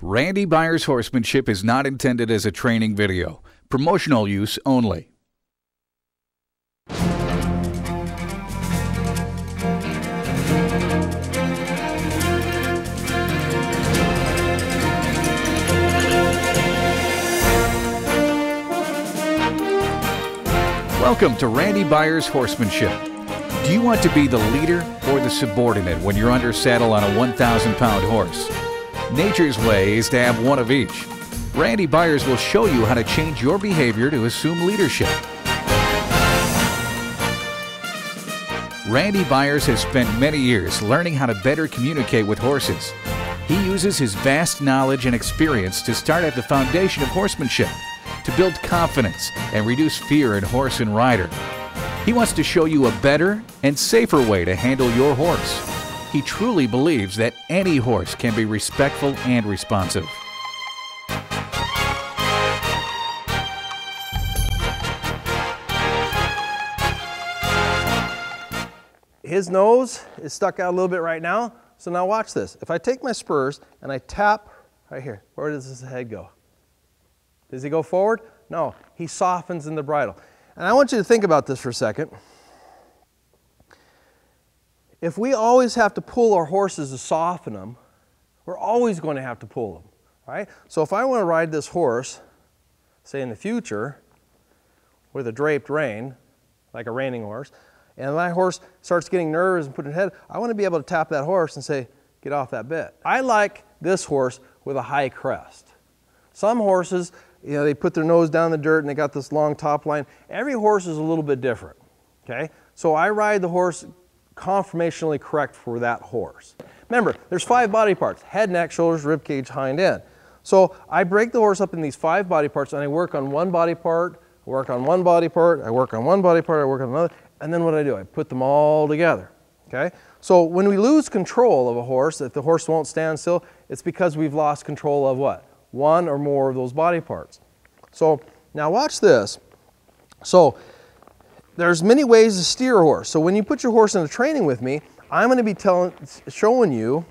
Randy Byers Horsemanship is not intended as a training video. Promotional use only. Welcome to Randy Byers Horsemanship. Do you want to be the leader or the subordinate when you're under saddle on a 1,000-pound horse? Nature's way is to have one of each. Randy Byers will show you how to change your behavior to assume leadership. Randy Byers has spent many years learning how to better communicate with horses. He uses his vast knowledge and experience to start at the foundation of horsemanship, to build confidence and reduce fear in horse and rider. He wants to show you a better and safer way to handle your horse. He truly believes that any horse can be respectful and responsive. His nose is stuck out a little bit right now, so now watch this. If I take my spurs and I tap right here, where does his head go? Does he go forward? No, he softens in the bridle. And I want you to think about this for a second. If we always have to pull our horses to soften them, we're always going to have to pull them, right? So if I want to ride this horse, say in the future, with a draped rein, like a reining horse, and my horse starts getting nervous and putting head, I want to be able to tap that horse and say, get off that bit. I like this horse with a high crest. Some horses, they put their nose down in the dirt and they got this long top line. Every horse is a little bit different, okay? So I ride the horse conformationally correct for that horse. Remember, there's 5 body parts: head, neck, shoulders, rib cage, hind end. So I break the horse up in these 5 body parts and I work on one body part, I work on one body part, I work on one body part, I work on another, and then what do? I put them all together, okay? So when we lose control of a horse, if the horse won't stand still, it's because we've lost control of what? One or more of those body parts. So now watch this. So there's many ways to steer a horse. So when you put your horse into training with me, I'm going to be showing you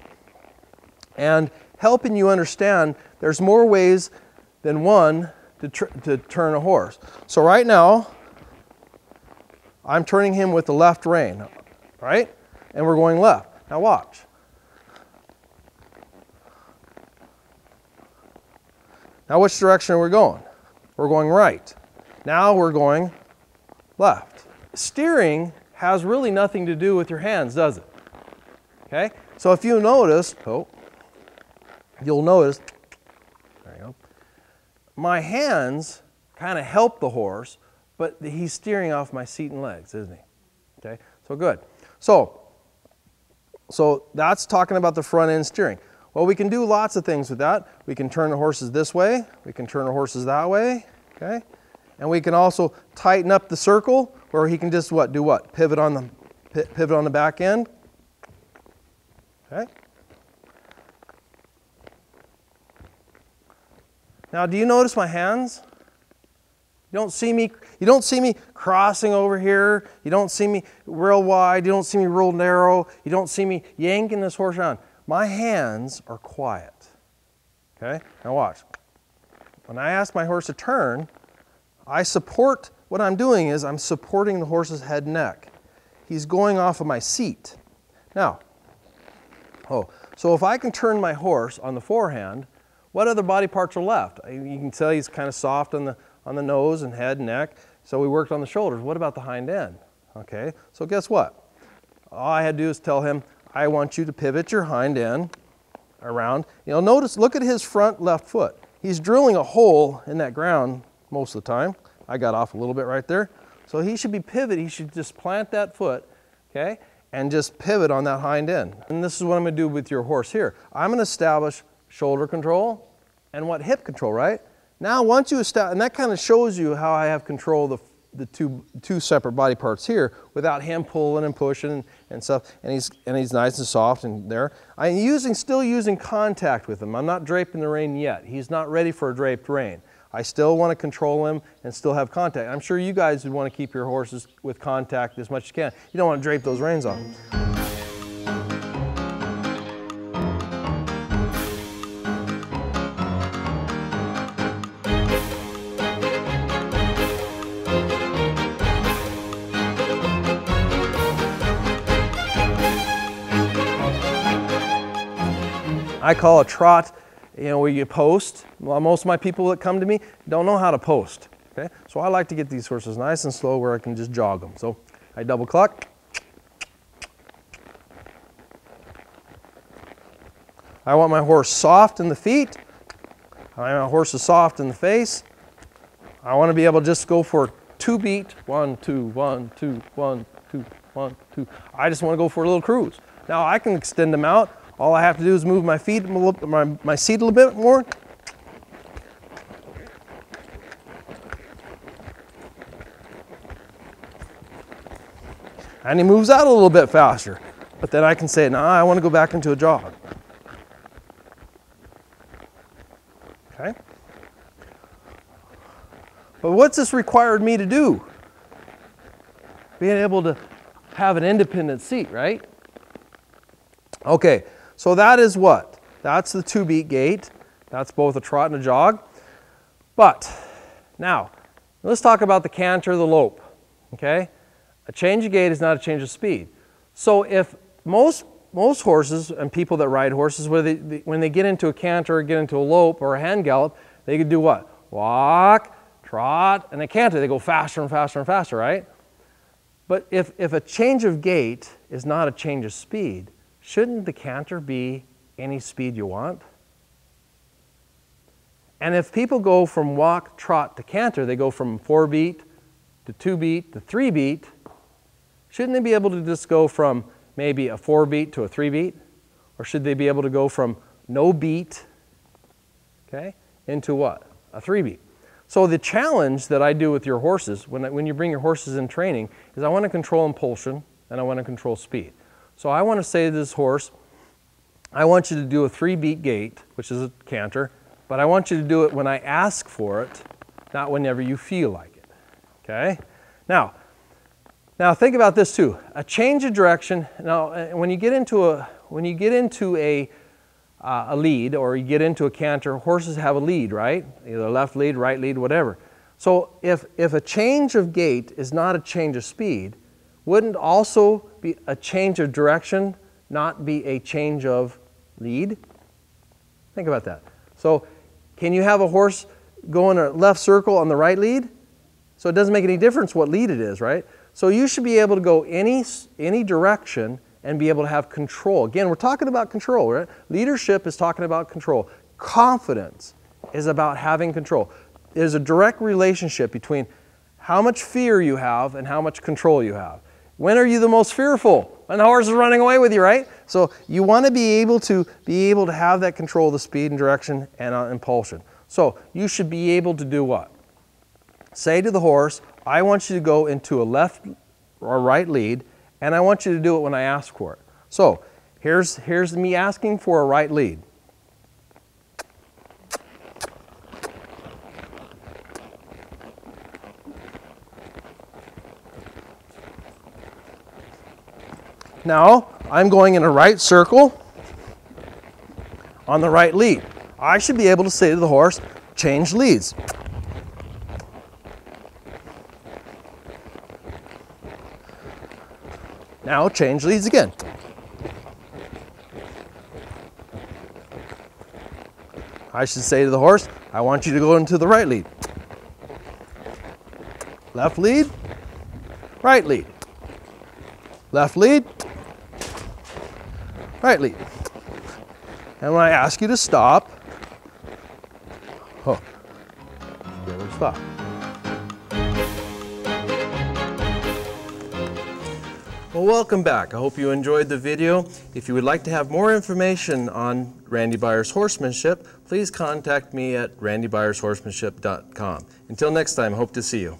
and helping you understand there's more ways than one to turn a horse. So right now, I'm turning him with the left rein, right? And we're going left. Now watch. Now which direction are we going? We're going right. Now we're going left. Steering has really nothing to do with your hands, does it? Okay? So if you notice, you'll notice, there you go, my hands kind of help the horse, but he's steering off my seat and legs, isn't he? Okay? So good. So that's talking about the front end steering. Well, we can do lots of things with that. We can turn the horses this way. We can turn the horses that way. Okay? And we can also tighten up the circle where he can just what? Do what? Pivot on the back end. Okay? Now, do you notice my hands? You don't see me crossing over here. You don't see me real wide. You don't see me real narrow. You don't see me yanking this horse around. My hands are quiet. Okay? Now watch. When I ask my horse to turn, what I'm doing is I'm supporting the horse's head and neck. He's going off of my seat. Now, so if I can turn my horse on the forehand, what other body parts are left? You can tell he's kind of soft on the nose and head and neck, so we worked on the shoulders. What about the hind end? Okay, so guess what? All I had to do is tell him, I want you to pivot your hind end around. Notice, look at his front left foot. He's drilling a hole in that ground most of the time. I got off a little bit right there. So he should be pivot. He should just plant that foot, okay, and just pivot on that hind end. And this is what I'm going to do with your horse here. I'm going to establish shoulder control and what? Hip control, right? Now once you establish, and that kind of shows you how I have control of the two separate body parts here without him pulling and pushing and stuff, and he's nice and soft and there. I'm still using contact with him. I'm not draping the rein yet. He's not ready for a draped rein. I still want to control him and still have contact. I'm sure you guys would want to keep your horses with contact as much as you can. You don't want to drape those reins off. I call a trot, you know, where you post. Well, most of my people that come to me don't know how to post. Okay, so I like to get these horses nice and slow where I can just jog them. So I double cluck. I want my horse soft in the feet. I want my horse is soft in the face. I want to be able to just go for 2 beat. 1, 2, 1, 2, 1, 2, 1, 2. I just want to go for a little cruise. Now I can extend them out. All I have to do is move my feet, my seat a little bit more. And he moves out a little bit faster. But then I can say, nah, I want to go back into a jog. Okay? But what's this required me to do? Being able to have an independent seat, right? Okay, so that is what? That's the 2-beat gait. That's both a trot and a jog. But now, let's talk about the canter, the lope. Okay? A change of gait is not a change of speed. So if most horses and people that ride horses, when they get into a canter or get into a lope or a hand gallop, they could do what? Walk, trot, and a canter. They go faster and faster and faster, right? But if a change of gait is not a change of speed, shouldn't the canter be any speed you want? And if people go from walk, trot to canter, they go from 4-beat to 2-beat to 3-beat, shouldn't they be able to just go from maybe a 4-beat to a 3-beat? Or should they be able to go from no beat, okay, into what? A 3-beat. So the challenge that I do with your horses, when you bring your horses in training, is I want to control impulsion and I want to control speed. So I want to say to this horse, I want you to do a 3-beat gait, which is a canter, but I want you to do it when I ask for it, not whenever you feel like it, okay? Now think about this too. A change of direction. Now, when you get into a lead or you get into a canter, horses have a lead, right? Either left lead, right lead, whatever. So if a change of gait is not a change of speed, wouldn't also be a change of direction not be a change of lead? Think about that. So can you have a horse go in a left circle on the right lead? So it doesn't make any difference what lead it is, right? So you should be able to go any direction and be able to have control. Again, we're talking about control, right? Leadership is talking about control. Confidence is about having control. There's a direct relationship between how much fear you have and how much control you have. When are you the most fearful? When the horse is running away with you, right? So you want to be able to have that control of the speed and direction and impulsion. So you should be able to do what? Say to the horse, I want you to go into a left or right lead, and I want you to do it when I ask for it. So here's me asking for a right lead. Now I'm going in a right circle on the right lead. I should be able to say to the horse, change leads. Now change leads again. I should say to the horse, I want you to go into the right lead. Left lead, right lead. Left lead, right lead. And when I ask you to stop, oh, be able to stop. Well, welcome back. I hope you enjoyed the video. If you would like to have more information on Randy Byers Horsemanship, please contact me at randybuyershorsemanship.com. Until next time, I hope to see you.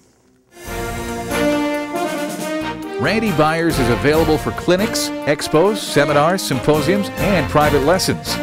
Randy Byers is available for clinics, expos, seminars, symposiums, and private lessons.